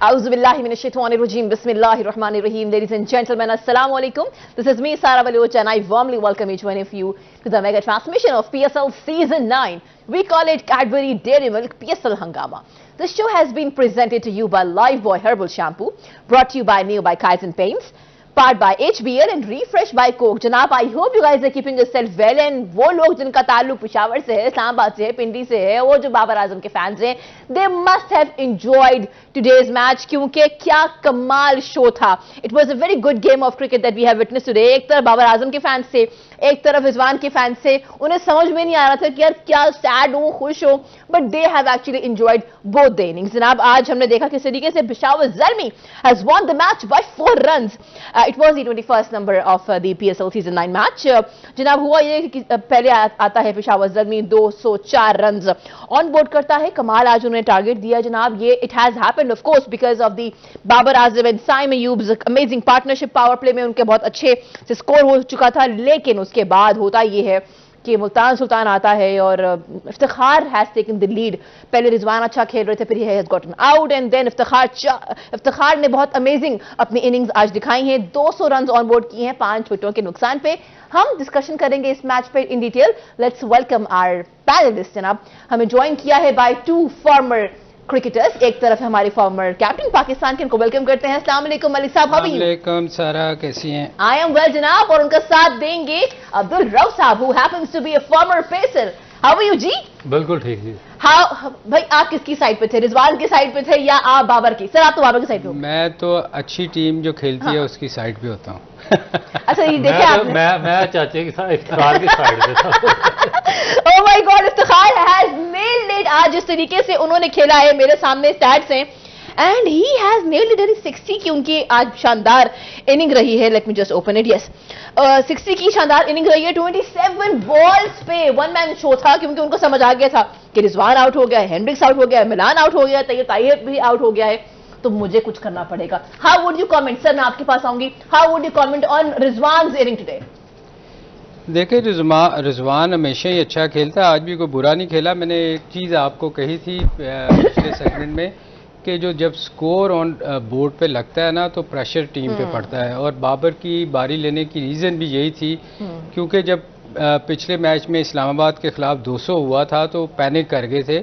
Auzubillahiminashaitanirrajim. Bismillahirrahmanirrahim. Ladies and gentlemen, Assalamu alaikum. This is me, Sara Baloch, and I warmly welcome each one of you to the mega transmission of PSL Season 9. We call it Cadbury Dairy Milk PSL Hangama. This show has been presented to you by Lifebuoy Herbal Shampoo, brought to you by Neo by Kaizen Paints, powered by HBL and refreshed by Coke. Janab, I hope you guys are keeping yourself well, and वो लोग जिनका ताल्लुक पेशावर से है, इस्लामाबाद से है, पिंडी से है, वो जो बाबर आजम के फैंस हैं, they must have enjoyed today's match क्योंकि क्या कमाल शो था. It was a very good game of cricket that we have witnessed today. एक तरफ बाबर आजम के फैंस थे, एक तरफ रिजवान के फैंस थे. उन्हें समझ में नहीं आ रहा था कि यार क्या सैड हो, खुश हो, but they have actually enjoyed both the innings. जनाब, आज हमने देखा किस तरीके से Peshawar Zalmi has won the match by 4 runs. It was the 21st number of the PSL Season 9 match. जनाब, हुआ ये कि पहले आता है Peshawar Zalmi 204 runs on board करता है. कमाल आज उन्होंने टारगेट दिया जनाब. ये it has happened of course because of the Babar Azam and Saim Ayub's amazing partnership. Power play में उनके बहुत अच्छे से स्कोर हो चुका था, लेकिन उसके बाद होता ये है कि मुल्तान सुल्तान आता है और Iftikhar has taken the lead. पहले रिजवान अच्छा खेल रहे थे, फिर he has gotten out and then Iftikhar ने बहुत अमेजिंग अपनी इनिंग्स आज दिखाई हैं. 200 रन ऑन बोर्ड किए हैं 5 विकेटों के नुकसान पे. हम डिस्कशन करेंगे इस मैच पे in detail. Let's welcome our panellist. जनाब, हमें ज्वाइन किया है बाय 2 फॉर्मर क्रिकेटर्स. एक तरफ है हमारे फॉर्मर कैप्टन पाकिस्तान के, इनको वेलकम करते हैं. अस्सलाम वालेकुम अली साहब. How are you? वालेकुम सारा, कैसी हैं? आई एम वेल जनाब. और उनका साथ देंगे अब्दुल रऊफ साहब, who happens to be a former pacer. How are you जी? बिल्कुल ठीक जी. हाँ भाई, आप किसकी साइड पे थे? रिजवान की साइड पे थे या आप बाबर की? सर, आप तो बाबर की साइड पे हो. मैं तो अच्छी टीम जो खेलती है उसकी साइड पे होता हूँ. अच्छा, ये देखिए आपने. मैं चाचे के साथ इफ्तिखार की साइड पे था. Oh my God, Iftikhar has nailed it. आज जिस तरीके से उन्होंने खेला है, मेरे सामने स्टैट्स हैं, and he has nailed it. 60 की उनकी आज शानदार इनिंग रही है. Let me just open it. Yes, 60 की शानदार इनिंग रही है. 27 बॉल्स पे 1 मैन शो था क्योंकि उनको समझ आ गया था कि रिजवान आउट हो गया है, हेंड्रिक्स आउट हो गया है, मिलान आउट हो गया है, तैयब ताहिर भी आउट हो गया है, तो मुझे कुछ करना पड़ेगा. How would you comment? Sir, मैं आपके पास आऊंगी. How would you comment on Rizwan inning today? देखिए, रिजवान हमेशा ही अच्छा खेलता है, आज भी कोई बुरा नहीं खेला. मैंने एक चीज़ आपको कही थी पिछले सेगमेंट में कि जब स्कोर ऑन बोर्ड पे लगता है ना, तो प्रेशर टीम पे पड़ता है. और बाबर की बारी लेने की रीज़न भी यही थी क्योंकि जब पिछले मैच में इस्लामाबाद के खिलाफ 200 हुआ था तो पैनिक कर गए थे.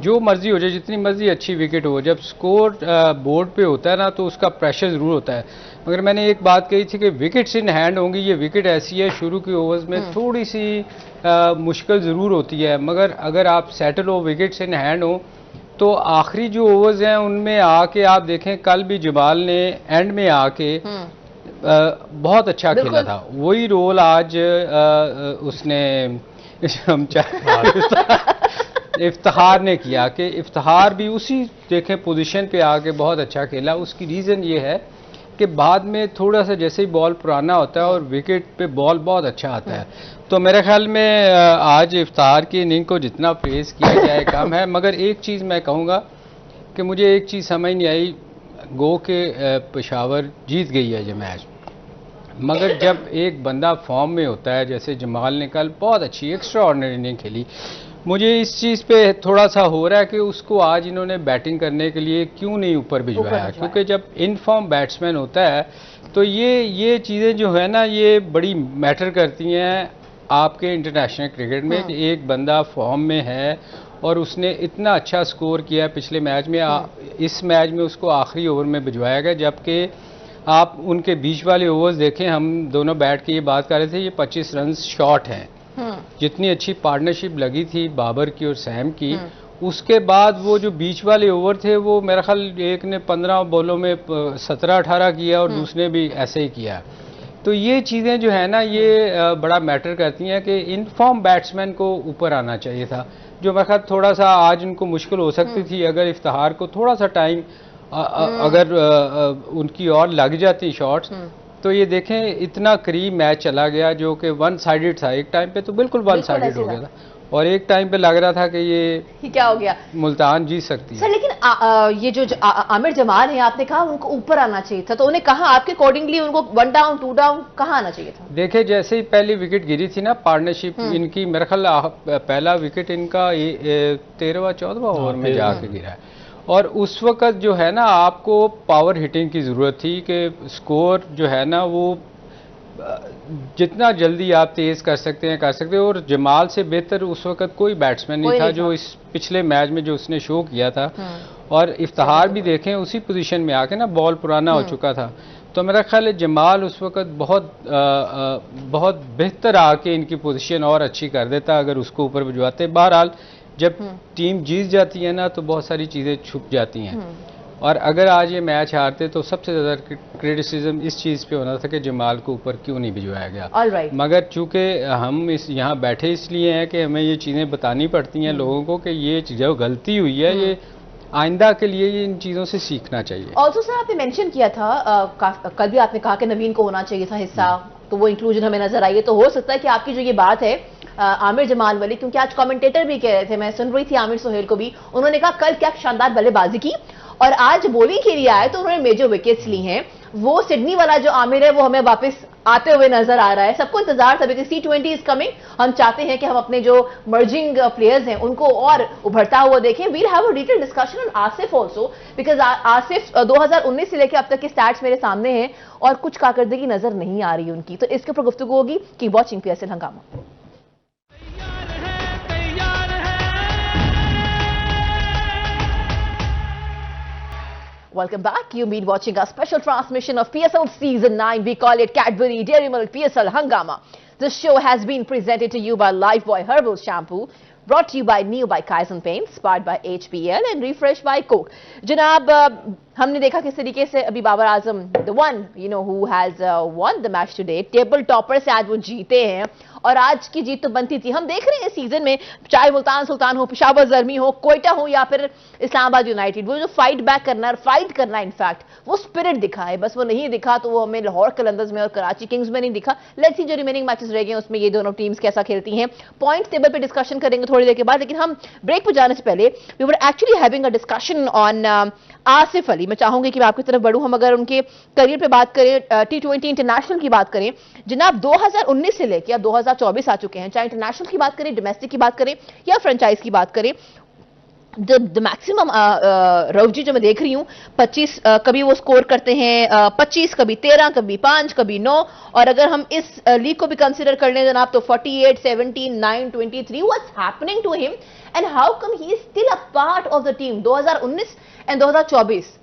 जो मर्जी हो जाए, जितनी मर्जी अच्छी विकेट हो, जब स्कोर बोर्ड पे होता है ना तो उसका प्रेशर ज़रूर होता है. मगर मैंने एक बात कही थी कि विकेट्स इन हैंड होंगी. ये विकेट ऐसी है, शुरू के ओवर्स में थोड़ी सी मुश्किल ज़रूर होती है, मगर अगर आप सेटल हो, विकेट्स इन हैंड हो, तो आखिरी जो ओवर्स हैं उनमें आके आप देखें, कल भी जमाल ने एंड में आके बहुत अच्छा खेला था. वही रोल आज उसने इफ्तिखार ने किया कि इफ्तिखार भी उसी देखें पोजीशन पे आके बहुत अच्छा खेला. उसकी रीज़न ये है कि बाद में थोड़ा सा जैसे ही बॉल पुराना होता है और विकेट पे बॉल बहुत अच्छा आता है, तो मेरे ख्याल में आज इफ्तिखार की इनिंग को जितना प्रेज़ किया जाए कम है. मगर एक चीज़ मैं कहूँगा कि मुझे एक चीज़ समझ नहीं आई, गो के पेशावर जीत गई है ये मैच, मगर जब एक बंदा फॉर्म में होता है, जैसे जमाल ने कल बहुत अच्छी एक्स्ट्रा ऑर्डिनरी इनिंग खेली, मुझे इस चीज़ पे थोड़ा सा हो रहा है कि उसको आज इन्होंने बैटिंग करने के लिए क्यों नहीं ऊपर भिजवाया. क्योंकि जब इन फॉर्म बैट्समैन होता है तो ये चीज़ें जो है ना, ये बड़ी मैटर करती हैं आपके इंटरनेशनल क्रिकेट में कि एक बंदा फॉर्म में है और उसने इतना अच्छा स्कोर किया पिछले मैच में. इस मैच में उसको आखिरी ओवर में भिजवाया गया, जबकि आप उनके बीच वाले ओवर्स देखें. हम दोनों बैठ के ये बात कर रहे थे, ये 25 रन शॉर्ट हैं. जितनी अच्छी पार्टनरशिप लगी थी बाबर की और सैम की, उसके बाद वो जो बीच वाले ओवर थे वो मेरा ख्याल एक ने 15 बॉलों में 17-18 किया और दूसरे भी ऐसे ही किया. तो ये चीज़ें जो है ना, ये बड़ा मैटर करती हैं कि इन फॉर्म बैट्समैन को ऊपर आना चाहिए था, जो मेरा ख्याल थोड़ा सा आज उनको मुश्किल हो सकती थी अगर इफ्तिखार को थोड़ा सा टाइम अगर उनकी और लग जाती शॉट्स. तो ये देखें, इतना करीब मैच चला गया जो कि वन साइडेड था. एक टाइम पे तो बिल्कुल वन साइडेड हो गया था और एक टाइम पे लग रहा था कि ये क्या हो गया, मुल्तान जीत सकती है. सर, लेकिन ये जो आमिर जमाल है, आपने कहा उनको ऊपर आना चाहिए था, तो उन्हें कहा आपके अकॉर्डिंगली उनको 1 डाउन 2 डाउन कहाँ आना चाहिए था? देखिए, जैसे ही पहली विकेट गिरी थी ना, पार्टनरशिप इनकी, मेरा ख्याल पहला विकेट इनका 13वां 14वां ओवर में जाके गिरा है और उस वक्त जो है ना आपको पावर हिटिंग की ज़रूरत थी कि स्कोर जो है ना वो जितना जल्दी आप तेज़ कर सकते हैं और जमाल से बेहतर उस वक्त कोई बैट्समैन नहीं था जो इस पिछले मैच में जो उसने शो किया था। और इफ्तिहार भी देखें उसी पोजीशन में आके ना बॉल पुराना हो चुका था, तो मेरा ख्याल है जमाल उस वक्त बहुत बेहतर आके इनकी पोजीशन और अच्छी कर देता अगर उसको ऊपर भिजवाते। बहरहाल जब टीम जीत जाती है ना तो बहुत सारी चीज़ें छुप जाती हैं, और अगर आज ये मैच हारते तो सबसे ज़्यादा क्रिटिसिज्म इस चीज़ पे होना था कि जमाल को ऊपर क्यों नहीं भिजवाया गया। मगर चूंकि हम यहाँ बैठे इसलिए हैं कि हमें ये चीज़ें बतानी पड़ती हैं लोगों को कि ये जो गलती हुई है ये आइंदा के लिए ये इन चीज़ों से सीखना चाहिए। ऑल्सो सर आपने मेंशन किया था कल भी आपने कहा कि नवीन को होना चाहिए था हिस्सा, तो वो इंक्लूजन हमें नजर आई है। तो हो सकता है कि आपकी जो ये बात है आमिर जमाल वाली, क्योंकि आज कमेंटेटर भी कह रहे थे, मैं सुन रही थी आमिर सोहेल को भी, उन्होंने कहा कल क्या शानदार बल्लेबाजी की और आज बॉलिंग के लिए आए तो उन्होंने मेजर विकेट्स ली हैं। वो सिडनी वाला जो आमिर है वो हमें वापस आते हुए नजर आ रहा है। सबको इंतजार था बिकॉज T20 इज कमिंग। हम चाहते हैं कि हम अपने जो मर्जिंग प्लेयर्स हैं उनको और उभरता हुआ देखें। We'll have a detail discussion on Asif also because Asif 2019 से लेकर अब तक के स्टैट्स मेरे सामने हैं और कुछ कारकर्दगी नजर नहीं आ रही उनकी, तो इसके ऊपर गुफ्तगू होगी। कीप वॉचिंग PSL हंगामा। Welcome back. You've been watching our special transmission of PSL Season 9. We call it Cadbury Dairy Milk PSL Hangama. This show has been presented to you by Lifebuoy Herbal Shampoo, brought to you by Neo by Kaizen Paints, inspired by HPL and refreshed by Coke. जनाब हमने देखा किस तरीके से अभी Babar Azam, the one who has won the match today, table topper से आज वो जीते हैं और आज की जीत तो बनती थी। हम देख रहे हैं सीजन में चाहे मुल्तान सुल्तान हो, पेशावर जर्मी हो, कोयटा हो या फिर इस्लामाबाद यूनाइटेड, वो जो फाइट बैक करना है, फाइट करना है, इनफैक्ट वो स्पिरिट दिखा है। बस वो नहीं दिखा तो वो हमें लाहौर कलंदर्स में और कराची किंग्स में नहीं दिखा। लेट्स सी जो रिमेनिंग मैचेस रह गए उसमें ये दोनों टीम्स कैसा खेलती हैं। पॉइंट टेबल पे डिस्कशन करेंगे थोड़ी देर के बाद, लेकिन हम ब्रेक पर जाने से पहले we were actually having a discussion on Asif Ali. मैं चाहूंगी कि मैं आपकी तरफ बढ़ूं। हम अगर उनके करियर पे बात करें, T20 इंटरनेशनल की बात करें, जनाब 2019 से लेकर अब 2024 आ चुके हैं, चाहे इंटरनेशनल की बात करें, डोमेस्टिक की बात करें या फ्रेंचाइज की बात करें, द मैक्सिमम रवजी जो मैं देख रही हूं 25 कभी वो स्कोर करते हैं 25, कभी 13, कभी 5, कभी 9, और अगर हम इस लीग को भी कंसीडर कर लें जनाब तो 48, 17, 9, 23। What's happening to him and how come he is still a part of the team? 2019 and 2024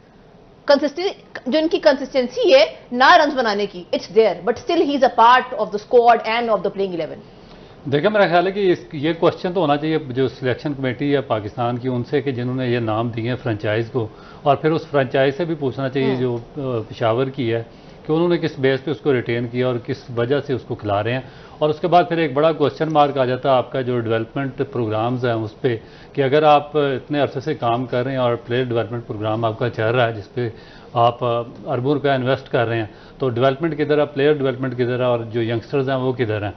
consistency, जो इनकी कंसिस्टेंसी है ना रन बनाने की, it's there, but still he is a part of the squad and of the playing 11। देखिए मेरा ख्याल है कि ये क्वेश्चन तो होना चाहिए जो सिलेक्शन कमेटी है पाकिस्तान की उनसे कि जिन्होंने ये नाम दिए हैं फ्रेंचाइज को, और फिर उस फ्रेंचाइज से भी पूछना चाहिए जो पेशावर की है कि उन्होंने किस बेस पे उसको रिटेन किया और किस वजह से उसको खिला रहे हैं। और उसके बाद फिर एक बड़ा क्वेश्चन मार्क आ जाता है आपका जो डेवलपमेंट प्रोग्राम्स हैं उस पर, कि अगर आप इतने अरसे से काम कर रहे हैं और प्लेयर डेवलपमेंट प्रोग्राम आपका चल रहा है जिसपे आप अरबों रुपया इन्वेस्ट कर रहे हैं, तो डेवलपमेंट किधर है, प्लेयर डेवलपमेंट किधर है, और जो यंगस्टर्स हैं वो किधर हैं?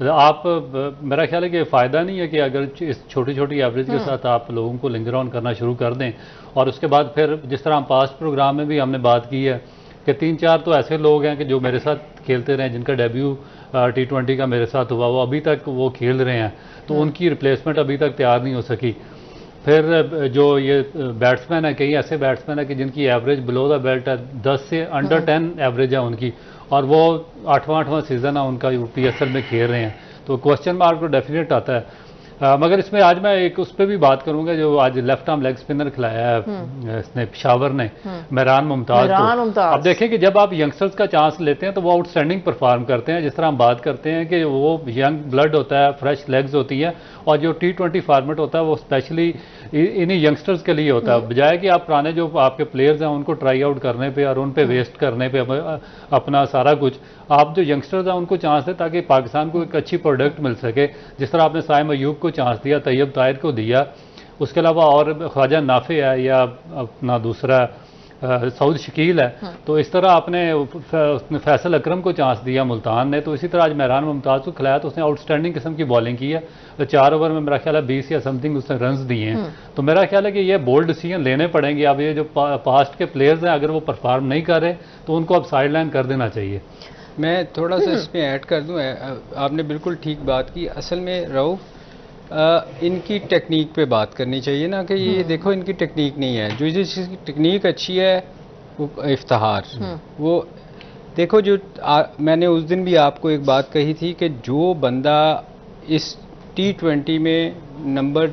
आप मेरा ख्याल है कि फ़ायदा नहीं है कि अगर इस छोटी छोटी एवरेज के साथ आप लोगों को लिंगर ऑन करना शुरू कर दें, और उसके बाद फिर जिस तरह हम पास्ट प्रोग्राम में भी हमने बात की है कि 3-4 तो ऐसे लोग हैं कि जो मेरे साथ खेलते रहे, जिनका डेब्यू T20 का मेरे साथ हुआ, वो अभी तक वो खेल रहे हैं, तो उनकी रिप्लेसमेंट अभी तक तैयार नहीं हो सकी। फिर जो ये बैट्समैन है, कई ऐसे बैट्समैन है कि जिनकी एवरेज बिलो द बेल्ट है, 10 से अंडर 10 एवरेज है उनकी, और वो 8वां सीज़न है उनका PSL में खेल रहे हैं, तो क्वेश्चन मार्क तो डेफिनेट आता है। मगर इसमें आज मैं एक उस पर भी बात करूंगा जो आज लेफ्ट आर्म लेग स्पिनर खिलाया है इसने पेशावर ने, मेहरान मुमताज को। अब देखें कि जब आप यंगस्टर्स का चांस लेते हैं तो वो आउटस्टैंडिंग परफॉर्म करते हैं। जिस तरह हम बात करते हैं कि वो यंग ब्लड होता है, फ्रेश लेग्स होती है, और जो T20 फॉर्मेट होता है वो स्पेशली इन्हीं यंगस्टर्स के लिए होता है, बजाय कि आप पुराने जो आपके प्लेयर्स हैं उनको ट्राई आउट करने पे और उन पे वेस्ट करने पे अपना सारा कुछ, आप जो यंगस्टर्स हैं उनको चांस दें ताकि पाकिस्तान को एक अच्छी प्रोडक्ट मिल सके। जिस तरह आपने साइम अयूब को चांस दिया, तैयब ताहिर को दिया, उसके अलावा और ख्वाजा नाफे है या अपना दूसरा सऊद शकील है, तो इस तरह आपने फैसल अकरम को चांस दिया मुल्तान ने, तो इसी तरह आज मेहरान मुमताज को खिलाया तो उसने आउटस्टैंडिंग किस्म की बॉलिंग की है। तो 4 ओवर में मेरा ख्याल है 20 या समथिंग उसने रन्स दिए हैं। तो मेरा ख्याल है कि ये बोल्ड डिसीजन लेने पड़ेंगे। अब ये जो पास्ट के प्लेयर्स हैं अगर वो परफॉर्म नहीं कर रहे तो उनको अब साइड लाइन कर देना चाहिए। मैं थोड़ा सा इसमें ऐड कर दूं, आपने बिल्कुल ठीक बात की। असल में रऊफ इनकी टेक्निक पे बात करनी चाहिए ना, कि ये देखो इनकी टेक्निक नहीं है, जो जिसकी टेक्निक अच्छी है वो इफ्तिहार, वो देखो जो मैंने उस दिन भी आपको एक बात कही थी कि जो बंदा इस T20 में नंबर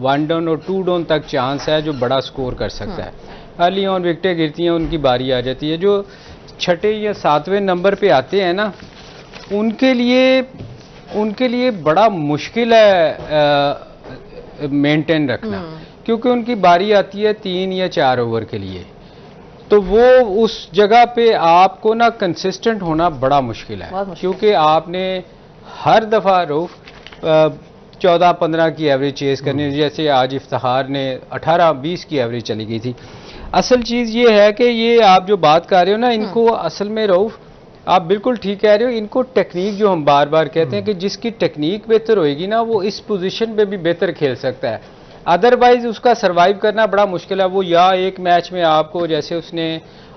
1 डाउन और 2 डाउन तक चांस है जो बड़ा स्कोर कर सकता है, अर्ली ऑन विकेटें गिरती हैं, उनकी बारी आ जाती है। जो छठे या सातवें नंबर पे आते हैं ना, उनके लिए बड़ा मुश्किल है मेंटेन रखना, क्योंकि उनकी बारी आती है 3 या 4 ओवर के लिए, तो वो उस जगह पे आपको ना कंसिस्टेंट होना बड़ा मुश्किल है, क्योंकि आपने हर दफ़ा रऊफ 14-15 की एवरेज चेस करनी है, जैसे आज इफ्तिहार ने 18-20 की एवरेज चली गई थी। असल चीज़ ये है कि ये आप जो बात कर रहे हो ना, इनको असल में रऊफ आप बिल्कुल ठीक कह रहे हो, इनको टेक्निक जो हम बार बार कहते हैं कि जिसकी टेक्निक बेहतर होएगी ना, वो इस पोजीशन पे भी बेहतर खेल सकता है, अदरवाइज उसका सरवाइव करना बड़ा मुश्किल है। वो या एक मैच में आपको, जैसे उसने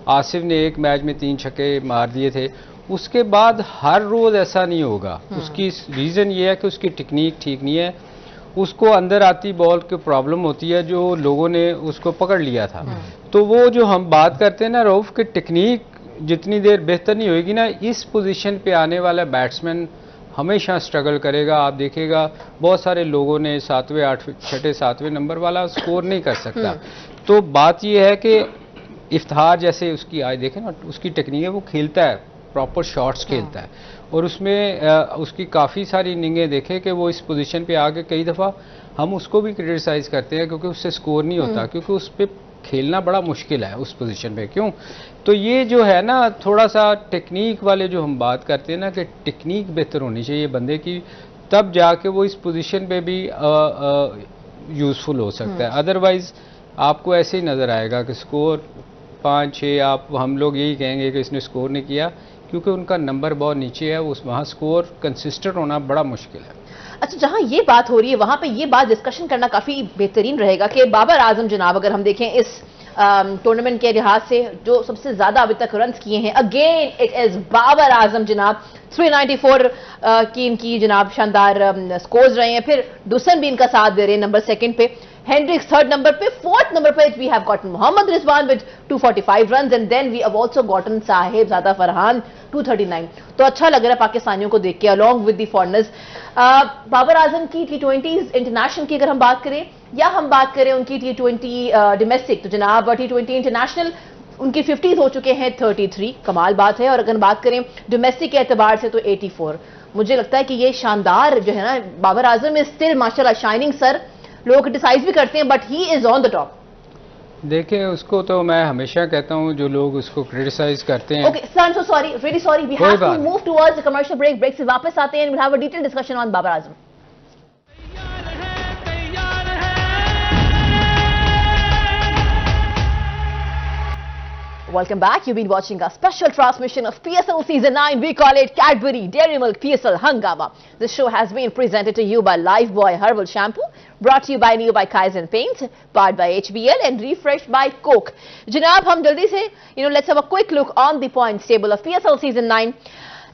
आसिफ ने एक मैच में 3 छक्के मार दिए थे, उसके बाद हर रोज़ ऐसा नहीं होगा। उसकी रीज़न ये है कि उसकी टेक्निक ठीक नहीं है, उसको अंदर आती बॉल की प्रॉब्लम होती है, जो लोगों ने उसको पकड़ लिया था। तो वो जो हम बात करते हैं ना रऊफ, कि टेक्निक जितनी देर बेहतर नहीं होएगी ना, इस पोजीशन पे आने वाला बैट्समैन हमेशा स्ट्रगल करेगा। आप देखिएगा बहुत सारे लोगों ने 7वें 8वें 6ठे 7वें नंबर वाला स्कोर नहीं कर सकता। तो बात यह है कि इफ्तिहार जैसे उसकी आज देखें ना, उसकी टेक्निक है, वो खेलता है, प्रॉपर शॉट्स खेलता है, और उसमें उसकी काफ़ी सारी इनिंगें देखें कि वो इस पोजीशन पे आके कई दफ़ा हम उसको भी क्रिटिसाइज़ करते हैं क्योंकि उससे स्कोर नहीं होता, क्योंकि उस पर खेलना बड़ा मुश्किल है उस पोजीशन पे। क्यों? तो ये जो है ना, थोड़ा सा टेक्निक वाले जो हम बात करते हैं ना, कि टेक्निक बेहतर होनी चाहिए बंदे की, तब जाके वो इस पोजीशन पे भी यूज़फुल हो सकता है। अदरवाइज आपको ऐसे ही नज़र आएगा कि स्कोर 5-6, आप हम लोग यही कहेंगे कि इसने स्कोर नहीं किया, क्योंकि उनका नंबर बहुत नीचे है, उस वहाँ स्कोर कंसिस्टेंट होना बड़ा मुश्किल है। अच्छा, जहां ये बात हो रही है वहां पे ये बात डिस्कशन करना काफी बेहतरीन रहेगा कि बाबर आजम जनाब, अगर हम देखें इस टूर्नामेंट के लिहाज से जो सबसे ज्यादा अभी तक रन किए हैं, again it is Babar Azam जनाब, 394 की इनकी जनाब शानदार स्कोर्स रहे हैं। फिर दुसन भी इनका साथ दे रहे हैं नंबर 2 पे, हेनड्रिक्स 3rd नंबर पे, 4th नंबर पे we have gotten Mohammad Rizwan with 245 run, and then we have also gotten Sahibzada Farhan 239। तो अच्छा लग रहा है पाकिस्तानियों को देख के, along with the foreigners. Babar Azam की T20 इंटरनेशनल की अगर हम बात करें, या हम बात करें उनकी T20 डोमेस्टिक, तो जनाब T20 इंटरनेशनल उनकी 50 हो चुके हैं, 33, कमाल बात है। और अगर बात करें डोमेस्टिक के एतबार से तो 84। मुझे लगता है कि ये शानदार जो है ना, बाबर आजम इज स्टिल माशाल्लाह शाइनिंग सर, लोग क्रिटिसाइज भी करते हैं, but he is on the top. देखिए, उसको तो मैं हमेशा कहता हूं, जो लोग उसको क्रिटिसाइज करते हैं। Okay sir, I am so sorry, really sorry, we have to move towards the commercial break. Break से वापस आते हैं, we will have a detail discussion on Babar Azam. Welcome back. You've been watching a special transmission of PSL Season 9. We call it Cadbury Dairy Milk PSL Hangama. This show has been presented to you by Lifebuoy Herbal Shampoo, brought to you by Neo by Kaizen Paint, powered by HBL and refreshed by Coke. Janab, hum jaldi se, let's have a quick look on the points table of PSL Season 9.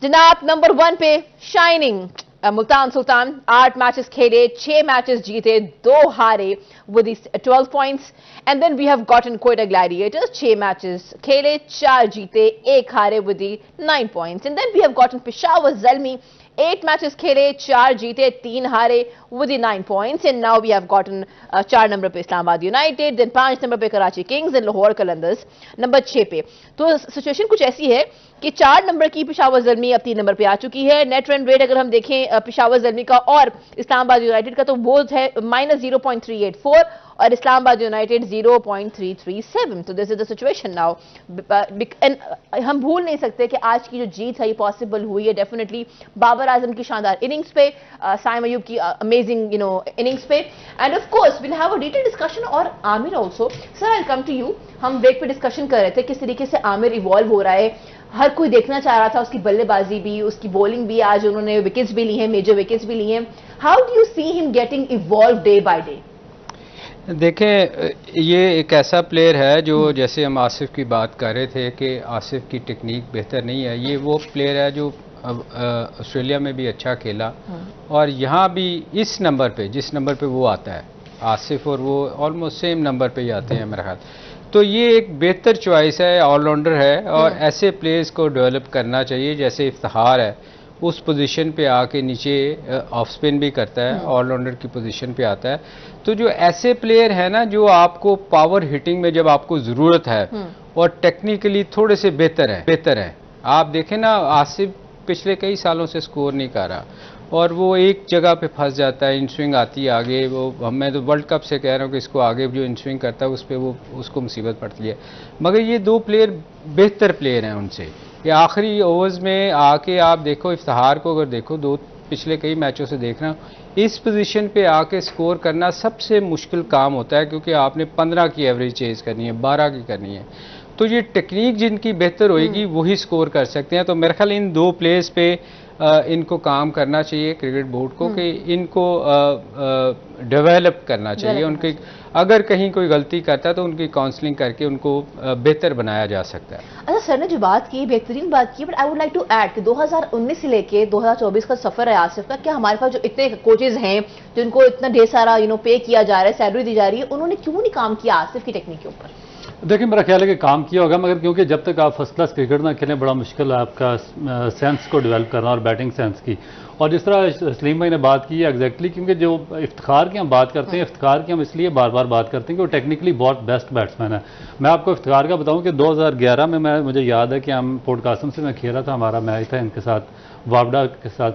Janab, number 1 pe, shining Multan Sultan, 8 matches खेले, 6 matches जीते, 2 हारे with 12 points. And then we have gotten Quetta Gladiators, 6 matches खेले, 4 जीते, 1 हारे with 9 points. And then we have gotten Peshawar Zalmi, 8 matches खेले, 4 जीते, 3 हारे with 9 points. And now we have gotten 4 number पे इस्लामाबाद यूनाइटेड, देन 5 नंबर पे Karachi Kings and Lahore Qalandars number 6 पे। तो सिचुएशन कुछ ऐसी है कि 4 नंबर की पेशावर ज़ल्मी अब 3 नंबर पे आ चुकी है। नेट रन रेट अगर हम देखें पेशावर ज़ल्मी का और इस्लामाबाद यूनाइटेड का, तो वो है -0.384 और इस्लामाबाद यूनाइटेड 0.337। तो this is the situation now. हम भूल नहीं सकते कि आज की जो जीत है ये पॉसिबल हुई है डेफिनेटली बाबर आजम की शानदार इनिंग्स पे, साइम अयूब की अमेजिंग इनिंग्स पे, and of course will have a detail discussion. और Aamir also, sir I come to you. हम ब्रेक पे डिस्कशन कर रहे थे किस तरीके से आमिर इवॉल्व हो रहा है, हर कोई देखना चाह रहा था उसकी बल्लेबाजी भी, उसकी बॉलिंग भी। आज उन्होंने विकेट्स भी ली हैं, मेजर विकेट्स भी ली हैं। How do you see him getting evolve day by day? देखें, ये एक ऐसा प्लेयर है जो, जैसे हम आसिफ की बात कर रहे थे कि आसिफ की टेक्निक बेहतर नहीं है, ये वो प्लेयर है जो ऑस्ट्रेलिया में भी अच्छा खेला और यहाँ भी इस नंबर पे, जिस नंबर पे वो आता है आसिफ, और वो ऑलमोस्ट सेम नंबर पे ही आते हैं मेरा ख्याल। तो ये एक बेहतर चॉइस है, ऑलराउंडर है और ऐसे प्लेयर्स को डेवलप करना चाहिए। जैसे इफ्तिखार है, उस पोजीशन पे आके नीचे ऑफ स्पिन भी करता है, ऑलराउंडर की पोजीशन पे आता है। तो जो ऐसे प्लेयर है ना, जो आपको पावर हिटिंग में जब आपको ज़रूरत है और टेक्निकली थोड़े से बेहतर है। आप देखें ना, आसिफ पिछले कई सालों से स्कोर नहीं कर रहा और वो एक जगह पे फंस जाता है, इन स्विंग आती है आगे। वो मैं तो वर्ल्ड कप से कह रहा हूँ कि इसको आगे जो इन स्विंग करता है उस पर वो उसको मुसीबत पड़ती है। मगर ये दो प्लेयर बेहतर प्लेयर हैं उनसे। ये आखिरी ओवर्स में आके आप देखो, इफ्तिखार को अगर देखो, दो पिछले कई मैचों से देख रहा हूँ, इस पोजीशन पे आके स्कोर करना सबसे मुश्किल काम होता है, क्योंकि आपने 15 की एवरेज चेज करनी है, 12 की करनी है। तो ये टेक्निक जिनकी बेहतर होएगी वही स्कोर कर सकते हैं। तो मेरे ख्याल इन दो प्लेयर्स पे इनको काम करना चाहिए क्रिकेट बोर्ड को, कि इनको डेवलप करना चाहिए। उनकी अगर कहीं कोई गलती करता है तो उनकी काउंसलिंग करके उनको बेहतर बनाया जा सकता है। अच्छा, सर ने जो बात की, बेहतरीन बात की, but I would like to add कि 2019 से लेके 2024 का सफर है आसिफ का। क्या हमारे पास जो इतने कोचेज हैं जिनको इतना ढेर सारा पे किया जा रहा है, सैलरी दी जा रही है, उन्होंने क्यों नहीं काम किया आसिफ की टेक्निक के ऊपर? देखिए, मेरा ख्याल है कि काम किया होगा, मगर क्योंकि जब तक आप फर्स्ट क्लास क्रिकेट ना खेलें, बड़ा मुश्किल है आपका सेंस को डेवलप करना और बैटिंग सेंस की। और जिस तरह सलीम भाई ने बात की है एग्जैक्टली, क्योंकि जो इफ्तिखार की हम बात करते हैं, इफ्तिखार की हम इसलिए बार बार बात करते हैं कि वो टेक्निकली बहुत बेस्ट बैट्समैन है। मैं आपको इफ्तिखार का बताऊं कि 2011 में मुझे याद है कि हम पोर्ट कासिम से मैं खेला था, हमारा मैच था इनके साथ वावडा के साथ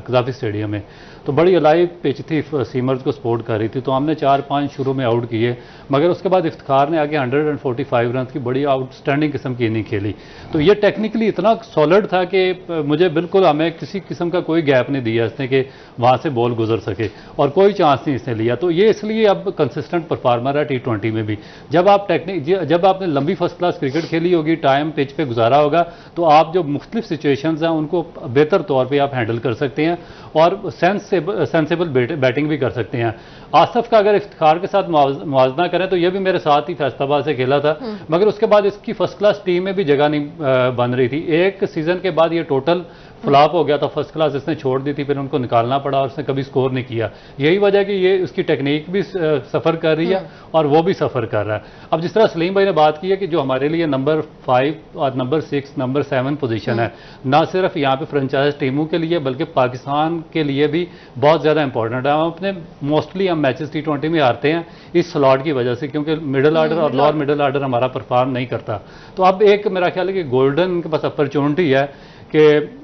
कजाफी स्टेडियम में। तो बड़ी अलाइव पिच थी, सीमर्स को सपोर्ट कर रही थी, तो हमने 4-5 शुरू में आउट किए, मगर उसके बाद इफ्तिखार ने आगे 145 रन की बड़ी आउटस्टैंडिंग किस्म की इनिंग खेली। तो ये टेक्निकली इतना सॉलिड था कि मुझे बिल्कुल, हमें किसी किस्म का कोई गैप नहीं दिया इसने कि वहाँ से बॉल गुजर सके, और कोई चांस नहीं इसने लिया। तो ये इसलिए अब कंसिस्टेंट परफॉर्मर है T20 में भी। जब आपने लंबी फर्स्ट क्लास क्रिकेट खेली होगी, टाइम पिच पे गुजारा होगा, तो आप जो मुख्तलिफ सिचुएशंस हैं उनको बेहतर तौर पे आप हैंडल कर सकते हैं और सेंसेबल बैटिंग भी कर सकते हैं। आसिफ का अगर इफ्तिखार के साथ मुआवजना करें तो ये भी मेरे साथ ही फैसलाबाद से खेला था, मगर उसके बाद इसकी फर्स्ट क्लास टीम में भी जगह नहीं बन रही थी। एक सीजन के बाद ये टोटल फ्लॉप हो गया था, फर्स्ट क्लास इसने छोड़ दी थी, फिर उनको निकालना पड़ा और उसने कभी स्कोर नहीं किया। यही वजह कि ये उसकी टेक्निक भी सफ़र कर रही है और वो भी सफ़र कर रहा है। अब जिस तरह सलीम भाई ने बात की है कि जो हमारे लिए नंबर 5 और नंबर 6, नंबर 7 पोजीशन है, ना सिर्फ यहाँ पे फ्रेंचाइज टीमों के लिए बल्कि पाकिस्तान के लिए भी बहुत ज़्यादा इंपॉर्टेंट है। हम अपने मोस्टली हम मैचेस T20 में हारते हैं इस स्लॉट की वजह से, क्योंकि मिडिल आर्डर और लोअर मिडिल आर्डर हमारा परफॉर्म नहीं करता। तो अब एक मेरा ख्याल है कि गोल्डन इनके पास अपॉर्चुनिटी है कि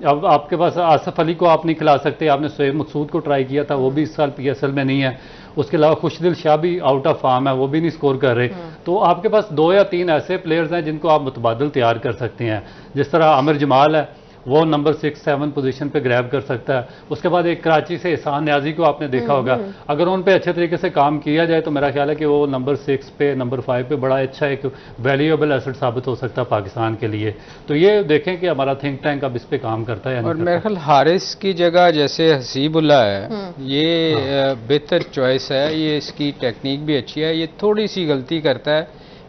अब आपके पास आसिफ अली को आप नहीं खिला सकते, आपने शोएब मकसूद को ट्राई किया था, वो भी इस साल PSL में नहीं है। उसके अलावा खुशदिल शाह भी आउट ऑफ फॉर्म है, वो भी नहीं स्कोर कर रहे। तो आपके पास 2 या 3 ऐसे प्लेयर्स हैं जिनको आप मुतबादल तैयार कर सकते हैं। जिस तरह आमिर जमाल है, वो नंबर 6-7 पोजीशन पे ग्रैब कर सकता है। उसके बाद एक कराची से एहसान न्याजी को आपने देखा होगा, अगर उन पे अच्छे तरीके से काम किया जाए तो मेरा ख्याल है कि वो नंबर 6 पे, नंबर 5 पे बड़ा अच्छा एक वैल्यूएबल एसेट साबित हो सकता है पाकिस्तान के लिए। तो ये देखें कि हमारा थिंक टैंक अब इस पे काम करता है। और मेरे ख्याल हारिस की जगह जैसे हसीबुल्ला है, ये बेहतर चॉइस है। ये इसकी टेक्निक भी अच्छी है, ये थोड़ी सी गलती करता है।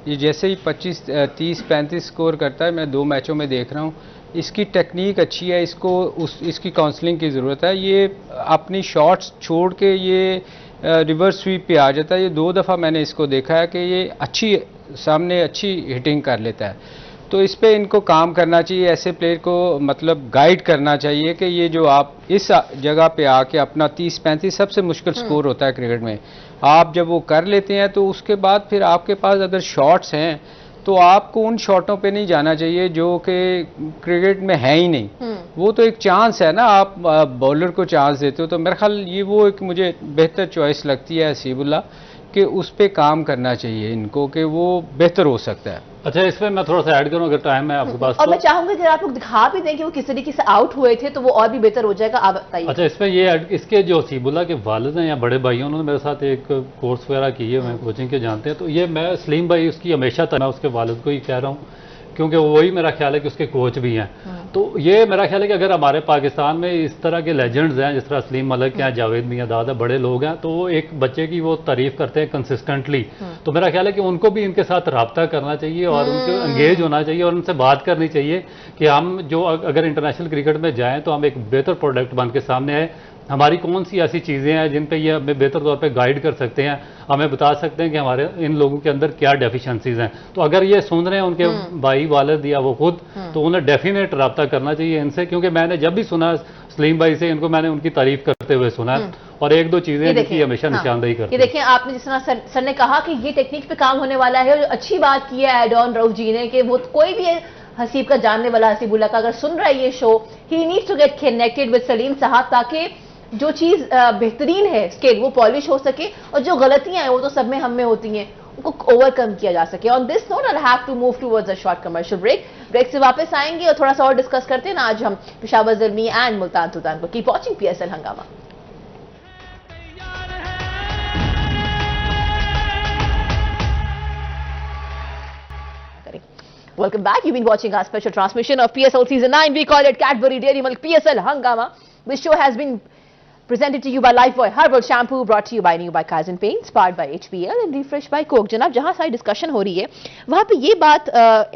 ये जैसे ही 25, 30, 35 स्कोर करता है, मैं 2 मैचों में देख रहा हूँ, इसकी टेक्निक अच्छी है, इसकी काउंसलिंग की ज़रूरत है। ये अपनी शॉट्स छोड़ के ये रिवर्स स्वीप पे आ जाता है। ये 2 दफ़ा मैंने इसको देखा है कि ये सामने अच्छी हिटिंग कर लेता है। तो इस पे इनको काम करना चाहिए, ऐसे प्लेयर को मतलब गाइड करना चाहिए कि ये जो आप इस जगह पे आके अपना 30-35 सबसे मुश्किल स्कोर होता है क्रिकेट में, आप जब वो कर लेते हैं तो उसके बाद फिर आपके पास अगर शॉट्स हैं तो आपको उन शॉटों पे नहीं जाना चाहिए जो कि क्रिकेट में है ही नहीं। वो तो एक चांस है ना, आप बॉलर को चांस देते हो। तो मेरा ख्याल ये वो एक मुझे बेहतर चॉइस लगती है हसीबुल्ला, कि उस पे काम करना चाहिए इनको, कि वो बेहतर हो सकता है। अच्छा, इसमें मैं थोड़ा सा ऐड करूं अगर टाइम है आपके पास। और मैं चाहूंगा कि आप लोग दिखा भी दें कि वो किस तरीके से आउट हुए थे, तो वो और भी बेहतर हो जाएगा। आप बताइए। अच्छा, इसमें ये इसके जो हसीबुल्ला के वालिद हैं या बड़े भाई हैं, उन्होंने मेरे साथ एक कोर्स वगैरह की है, मैं कोचिंग के जानते हैं। तो ये मैं सलीम भाई उसकी हमेशा मैं उसके वालिद को ही कह रहा हूँ क्योंकि वही मेरा ख्याल है कि उसके कोच भी हैं। तो ये मेरा ख्याल है कि अगर हमारे पाकिस्तान में इस तरह के लेजेंड्स हैं, जिस तरह सलीम मलिक हैं, जावेद मियां दादा, बड़े लोग हैं, तो वो एक बच्चे की वो तारीफ करते हैं कंसिस्टेंटली, तो मेरा ख्याल है कि उनको भी इनके साथ रब्ता करना चाहिए और उनको एंगेज होना चाहिए और उनसे बात करनी चाहिए कि हम जो अगर इंटरनेशनल क्रिकेट में जाएं तो हम एक बेहतर प्रोडक्ट बन के सामने आए। हमारी कौन सी ऐसी चीज़ें हैं जिन पे ये हमें बेहतर तौर पे गाइड कर सकते हैं, हमें बता सकते हैं कि हमारे इन लोगों के अंदर क्या डेफिशिएंसीज हैं। तो अगर ये सुन रहे हैं उनके भाई वालिद या वो खुद, तो उन्हें डेफिनेट रब्ता करना चाहिए इनसे, क्योंकि मैंने जब भी सुना सलीम भाई से, इनको मैंने उनकी तारीफ करते हुए सुना और एक दो चीज़ें जिनकी हमेशा निशानदेही करती है। ये देखिए, आपने जिस तरह सर ने कहा कि ये टेक्निक पे काम होने वाला है, और अच्छी बात की है एडॉन रऊफ जी ने कि वो कोई भी हसीब का जानने वाला, हसीबुल्ला का अगर सुन रहा है ये show, he needs to get connected with Salim साहब, ताकि जो चीज बेहतरीन है स्केल वो पॉलिश हो सके, और जो गलतियां हैं वो तो सब में हम में होती हैं, उनको ओवरकम किया जा सके। On this note I have to move towards a short commercial break. Break से वापस आएंगे और थोड़ा सा और डिस्कस करते हैं ना आज हम पेशावर ज़ल्मी एंड मुल्तान सुल्तान को। कीप वॉचिंग PSL हंगामा। Welcome back. You've been watching our special transmission of PSL Season 9. We call it Cadbury Dairy Milk PSL Hangama. This show has been presented to you by Lifebuoy Herbal Shampoo, brought to you by New by Kaizen Paints, powered by HPL and refreshed by Coke. जनाब, जहाँ सारी discussion हो रही है वहाँ पे ये बात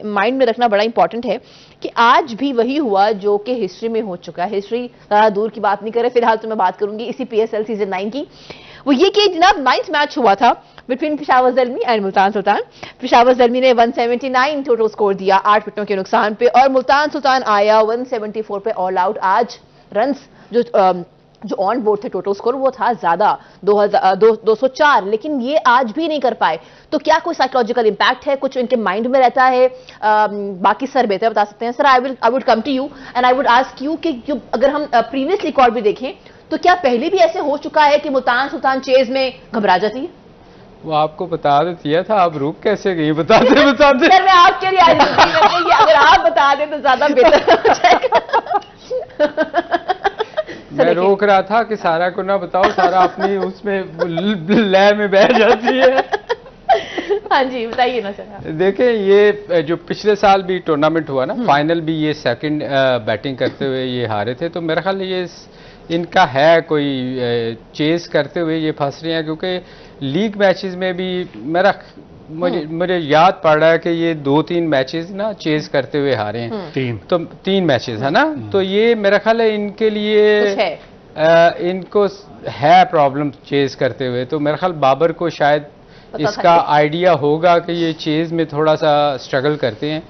माइंड में रखना बड़ा इंपॉर्टेंट है कि आज भी वही हुआ जो कि हिस्ट्री में हो चुका है। हिस्ट्री दूर की बात नहीं करे, फिलहाल तो मैं बात करूंगी इसी PSL सीजन 9 की। वो ये कि जनाब 9th मैच हुआ था बिटवीन पेशावर ज़ल्मी एंड मुल्तान सुल्तान। पेशावर ज़ल्मी ने 179 टोटल स्कोर दिया 8 विकेटों के नुकसान पे, और मुल्तान सुल्तान आया 174 पे ऑल आउट। आज रन्स जो ऑन बोर्ड थे, टोटल स्कोर वो था ज्यादा 204, लेकिन ये आज भी नहीं कर पाए। तो क्या कोई साइकोलॉजिकल इंपैक्ट है, कुछ इनके माइंड में रहता है? बाकी सर बेहतर बता सकते हैं। Sir, I would come to you and I would ask you कि अगर हम प्रीवियस रिकॉर्ड भी देखें तो क्या पहले भी ऐसे हो चुका है कि मुल्तान सुल्तान चेज में घबरा जाती है? वो आपको बता दिया था, आप रुक कैसे गई बताते बताते। सर, मैं आपके लिए आज अगर आप बता दें तो ज्यादा बेहतर हो जाएगा। मैं रोक रहा था कि सारा को ना बताओ, सारा अपनी उसमें लय में बैठ जाती है। हाँ जी, बताइए ना सर। देखिए, ये जो पिछले साल भी टूर्नामेंट हुआ ना, फाइनल भी ये सेकंड बैटिंग करते हुए ये हारे थे, तो मेरा ख्याल ये इनका है कोई चेस करते हुए ये फंस रहे हैं, क्योंकि लीग मैचेस में भी मुझे याद पड़ रहा है कि ये 2-3 मैचेस ना चेज करते हुए हारे हैं। तो 3 मैचेस है ना, तो ये मेरा ख्याल है इनके लिए इनको है प्रॉब्लम चेज करते हुए। तो मेरा ख्याल बाबर को शायद इसका आइडिया होगा कि ये चेज में थोड़ा सा स्ट्रगल करते हैं।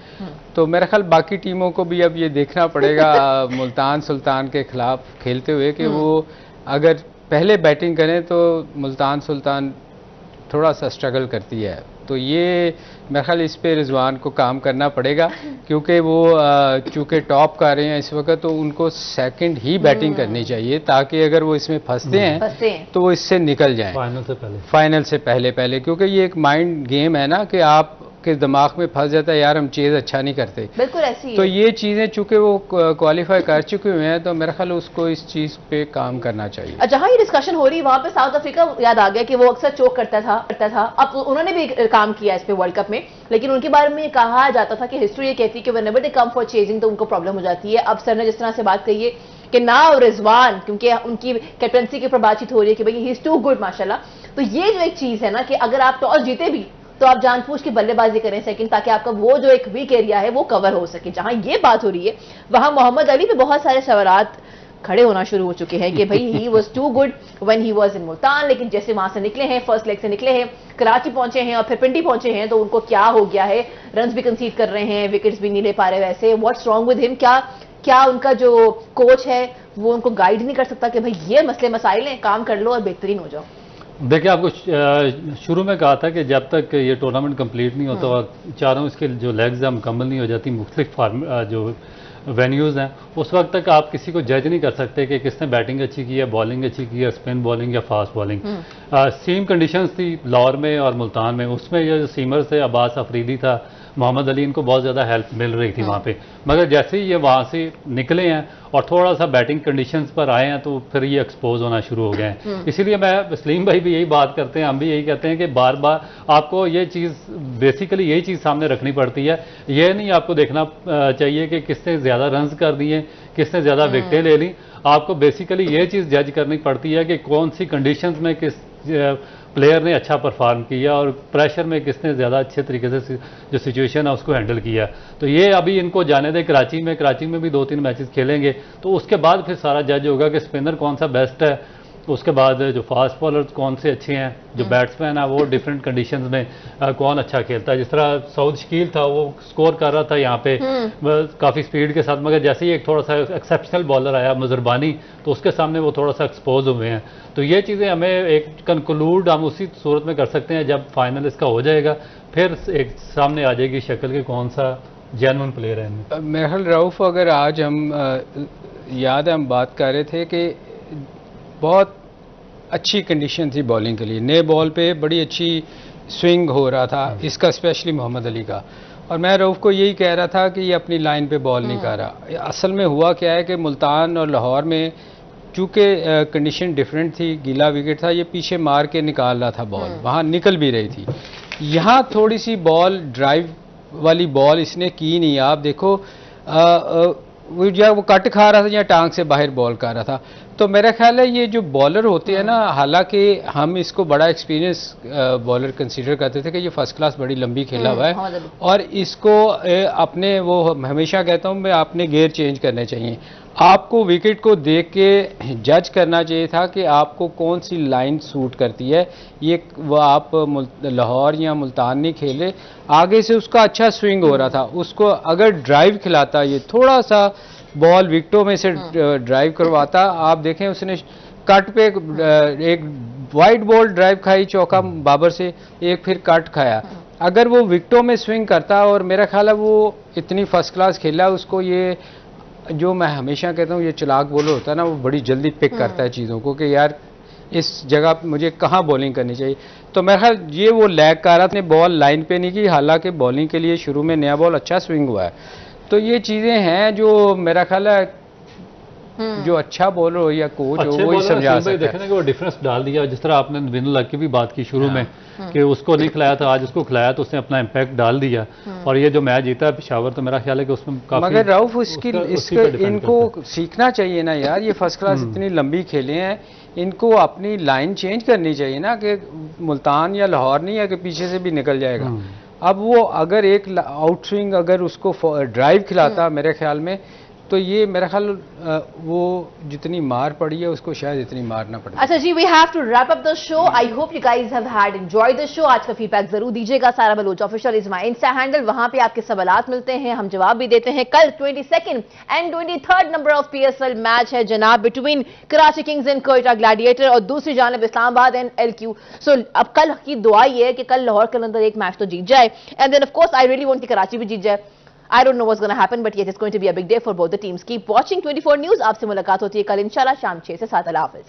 तो मेरा ख्याल बाकी टीमों को भी अब ये देखना पड़ेगा मुल्तान सुल्तान के खिलाफ खेलते हुए कि वो अगर पहले बैटिंग करें तो मुल्तान सुल्तान थोड़ा सा स्ट्रगल करती है। तो ये मेरे ख्याल इस पे रिजवान को काम करना पड़ेगा, क्योंकि वो चूंकि टॉप कर रहे हैं इस वक्त, तो उनको सेकंड ही बैटिंग करनी चाहिए, ताकि अगर वो इसमें फंसते हैं तो वो इससे निकल जाएं फाइनल से पहले, क्योंकि ये एक माइंड गेम है ना कि आप के दिमाग में फंस जाता है यार हम चेज अच्छा नहीं करते। बिल्कुल ऐसी तो ये चीजें चूंकि वो क्वालिफाई कर चुके हुए हैं, तो मेरा ख्याल उसको इस चीज पे काम करना चाहिए। जहां ये डिस्कशन हो रही है वहां पे साउथ अफ्रीका याद आ गया कि वो अक्सर चोक करता था। अब उन्होंने भी काम किया इस पे वर्ल्ड कप में, लेकिन उनके बारे में कहा जाता था कि हिस्ट्री ये कहती है कि whenever they come for chasing तो उनको प्रॉब्लम हो जाती है। अब सर ने जिस तरह से बात कही है कि नाउ रिजवान, क्योंकि उनकी कैप्टनसी के ऊपर बातचीत हो रही है कि भाई ही इज टू गुड माशाल्लाह, तो ये जो एक चीज है ना कि अगर आप टॉस जीते भी तो आप जानबूझ के बल्लेबाजी करें सेकंड, ताकि आपका वो जो एक वीक एरिया है वो कवर हो सके। जहां ये बात हो रही है वहां मोहम्मद अली पे बहुत सारे सवालात खड़े होना शुरू हो चुके हैं कि भाई he was too good when he was in Multan, लेकिन जैसे वहां से निकले हैं, फर्स्ट लेग से निकले हैं, कराची पहुंचे हैं और फिर पिंडी पहुंचे हैं, तो उनको क्या हो गया है? रन्स भी कंसीड कर रहे हैं, विकेट्स भी नहीं ले पा रहे। वैसे व्हाट्स रॉन्ग विद हिम? क्या उनका जो कोच है वो उनको गाइड नहीं कर सकता कि भाई ये मसले मसाइल हैं, काम कर लो और बेहतरीन हो जाओ? देखिए, आपको शुरू में कहा था कि जब तक ये टूर्नामेंट कंप्लीट नहीं होता और चारों इसके जो लेग्स हैं मुकम्मल नहीं हो जाती, मुख्तलिफ जो वेन्यूज़ हैं, उस वक्त तक आप किसी को जज नहीं कर सकते कि किसने बैटिंग अच्छी की है, बॉलिंग अच्छी की है, स्पिन बॉलिंग या फास्ट बॉलिंग। सेम कंडीशंस थी लाहौर में और मुल्तान में। उसमें ये जो सीमर से अब्बास अफरीदी था, मोहम्मद अली इनको बहुत ज़्यादा हेल्प मिल रही थी वहाँ पे। मगर जैसे ही ये वहाँ से निकले हैं और थोड़ा सा बैटिंग कंडीशंस पर आए हैं तो फिर ये एक्सपोज होना शुरू हो गए हैं। इसीलिए मैं सलीम भाई भी यही बात करते हैं, हम भी यही कहते हैं कि बार बार आपको ये चीज़ बेसिकली यही चीज़ सामने रखनी पड़ती है। ये नहीं आपको देखना चाहिए कि किसने ज़्यादा रन्स कर दिए, किसने ज़्यादा विकेटें ले ली। आपको बेसिकली ये चीज़ जज करनी पड़ती है कि कौन सी कंडीशंस में किस प्लेयर ने अच्छा परफॉर्म किया और प्रेशर में किसने ज़्यादा अच्छे तरीके से जो सिचुएशन है उसको हैंडल किया। तो ये अभी इनको जाने दें कराची में भी 2-3 मैचेस खेलेंगे तो उसके बाद फिर सारा जज होगा कि स्पिनर कौन सा बेस्ट है, उसके बाद जो फास्ट बॉलर्स कौन से अच्छे हैं, जो बैट्समैन है वो डिफरेंट कंडीशंस में कौन अच्छा खेलता है। जिस तरह सऊद शकील था वो स्कोर कर रहा था यहाँ पे काफ़ी स्पीड के साथ, मगर जैसे ही एक थोड़ा सा एक्सेप्शनल बॉलर आया मजरबानी तो उसके सामने वो थोड़ा सा एक्सपोज हुए हैं। तो ये चीज़ें हमें एक कंक्लूड हम उसी सूरत में कर सकते हैं जब फाइनल इसका हो जाएगा, फिर एक सामने आ जाएगी शक्ल के कौन सा जेन्युइन प्लेयर है। मेरा ख्याल रऊफ, अगर आज हम याद है हम बात कर रहे थे कि बहुत अच्छी कंडीशन थी बॉलिंग के लिए, नए बॉल पे बड़ी अच्छी स्विंग हो रहा था इसका, स्पेशली मोहम्मद अली का। और मैं रऊफ को यही कह रहा था कि ये अपनी लाइन पे बॉल नहीं कर रहा। असल में हुआ क्या है कि मुल्तान और लाहौर में चूँकि कंडीशन डिफरेंट थी, गीला विकेट था, ये पीछे मार के निकाल रहा था बॉल, वहाँ निकल भी रही थी। यहाँ थोड़ी सी बॉल ड्राइव वाली बॉल इसने की नहीं। आप देखो वो कट खा रहा था या टांग से बाहर बॉल कर रहा था। तो मेरा ख्याल है ये जो बॉलर होते हैं ना, हालांकि हम इसको बड़ा एक्सपीरियंस बॉलर कंसीडर करते थे कि ये फर्स्ट क्लास बड़ी लंबी खेला हुआ है और इसको अपने वो हमेशा कहता हूँ मैं अपने गेयर चेंज करने चाहिए। आपको विकेट को देख के जज करना चाहिए था कि आपको कौन सी लाइन सूट करती है। ये वो आप लाहौर या मुल्तान नहीं खेले, आगे से उसका अच्छा स्विंग हो रहा था, उसको अगर ड्राइव खिलाता, ये थोड़ा सा बॉल विकेटों में से ड्राइव करवाता, आप देखें उसने कट पे एक वाइड बॉल ड्राइव खाई चौका बाबर से, एक फिर कट खाया। अगर वो विकेटों में स्विंग करता, और मेरा ख्याल है वो इतनी फर्स्ट क्लास खेला, उसको ये जो मैं हमेशा कहता हूँ ये चालाक बॉलर होता है ना, वो बड़ी जल्दी पिक करता है चीज़ों को कि यार इस जगह मुझे कहाँ बॉलिंग करनी चाहिए। तो मेरा ख्याल ये वो लैग कर रहा था, बॉल लाइन पे नहीं की, हालांकि बॉलिंग के लिए शुरू में नया बॉल अच्छा स्विंग हुआ है। तो ये चीज़ें हैं जो मेरा ख्याल है जो अच्छा बॉलर हो या कोच हो वो ही समझा सकता है। देखना कि वो डिफरेंस डाल दिया, जिस तरह आपने विनर लग की भी बात की शुरू में कि उसको नहीं खिलाया था, आज उसको खिलाया तो उसने अपना इम्पैक्ट डाल दिया। और ये जो मैच जीता है पेशावर, तो मेरा ख्याल है कि उसमें काफी, मगर रऊफ इनको सीखना चाहिए ना यार, ये फर्स्ट क्लास इतनी लंबी खेले हैं, इनको अपनी लाइन चेंज करनी चाहिए ना कि मुल्तान या लाहौर नहीं है कि पीछे से भी निकल जाएगा। अब वो अगर एक आउट स्विंग अगर उसको ड्राइव खिलाता मेरे ख्याल में, तो ये मेरा ख्याल वो जितनी मार पड़ी है उसको शायद इतनी मार ना पड़े। अच्छा जी, we have to wrap up the show. I hope you guys have had enjoyed the show. आज का फीडबैक जरूर दीजिएगा। Sara Baloch official is my insta handle, वहां पे आपके सवालात मिलते हैं, हम जवाब भी देते हैं। कल 22nd and 23rd number of PSL match है जनाब between Karachi Kings and Quetta gladiator और दूसरी जानब इस्लामाबाद एंड LQ। सो अब कल की दुआ ये है कि कल लाहौर कलंदर एक मैच तो जीत जाए, and then of course I really want कि कराची भी जीत जाए। I don't know what's going to happen, but yes, it's going to be a big day for both the teams. Keep watching 24 News. आपसे मुलाकात होती है कल इंशाल्लाह शाम 6 से 7। अल्लाह हाफिज।